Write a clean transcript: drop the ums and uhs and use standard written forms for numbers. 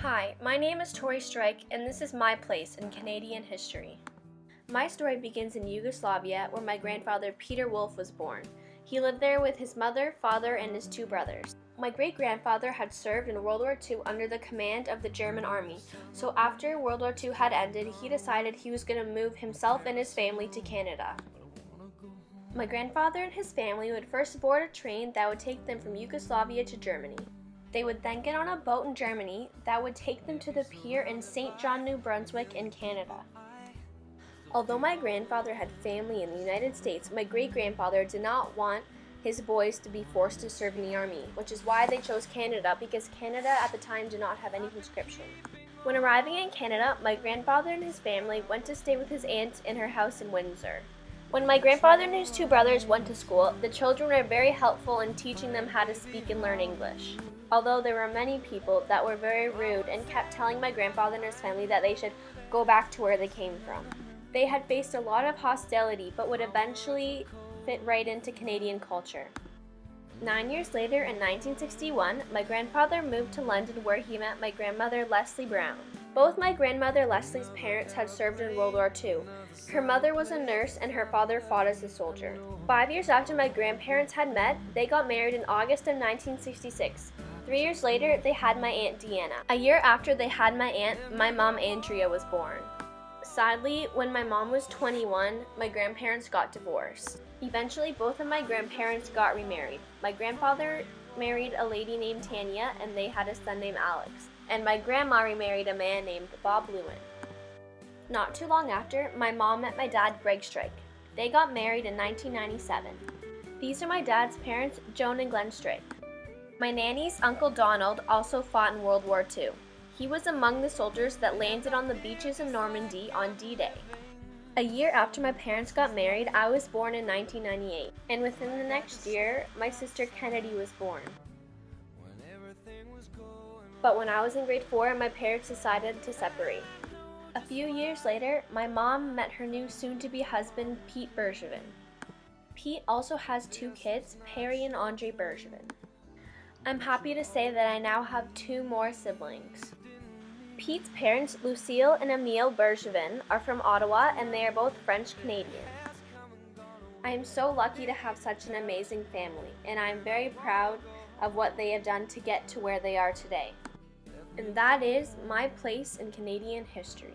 Hi, my name is Tori and this is my place in Canadian history. My story begins in Yugoslavia, where my grandfather Peter Wolf was born. He lived there with his mother, father, and his two brothers. My great-grandfather had served in World War II under the command of the German army, so after World War II had ended, he decided he was going to move himself and his family to Canada. My grandfather and his family would first board a train that would take them from Yugoslavia to Germany. They would then get on a boat in Germany that would take them to the pier in St. John, New Brunswick in Canada. Although my grandfather had family in the United States, my great-grandfather did not want his boys to be forced to serve in the army, which is why they chose Canada, because Canada at the time did not have any conscription. When arriving in Canada, my grandfather and his family went to stay with his aunt in her house in Windsor. When my grandfather and his two brothers went to school, the children were very helpful in teaching them how to speak and learn English. Although there were many people that were very rude and kept telling my grandfather and his family that they should go back to where they came from. They had faced a lot of hostility but would eventually fit right into Canadian culture. 9 years later, in 1961, my grandfather moved to London where he met my grandmother Leslie Brown. Both my grandmother Leslie's parents had served in World War II. Her mother was a nurse and her father fought as a soldier. 5 years after my grandparents had met, they got married in August of 1966. 3 years later, they had my Aunt Deanna. A year after they had my aunt, my mom Andrea was born. Sadly, when my mom was 21, my grandparents got divorced. Eventually, both of my grandparents got remarried. My grandfather married a lady named Tanya, and they had a son named Alex. And my grandma remarried a man named Bob Lewin. Not too long after, my mom met my dad, Greg Strike. They got married in 1997. These are my dad's parents, Joan and Glenn Strike. My nanny's Uncle Donald also fought in World War II. He was among the soldiers that landed on the beaches of Normandy on D-Day. A year after my parents got married, I was born in 1998, and within the next year, my sister Kennedy was born. But when I was in grade 4, my parents decided to separate. A few years later, my mom met her new soon-to-be husband, Pete Bergevin. Pete also has 2 kids, Perry and Andre Bergevin. I'm happy to say that I now have 2 more siblings. Pete's parents, Lucille and Emile Bergevin, are from Ottawa and they are both French-Canadian. I am so lucky to have such an amazing family, and I am very proud of what they have done to get to where they are today. And that is my place in Canadian history.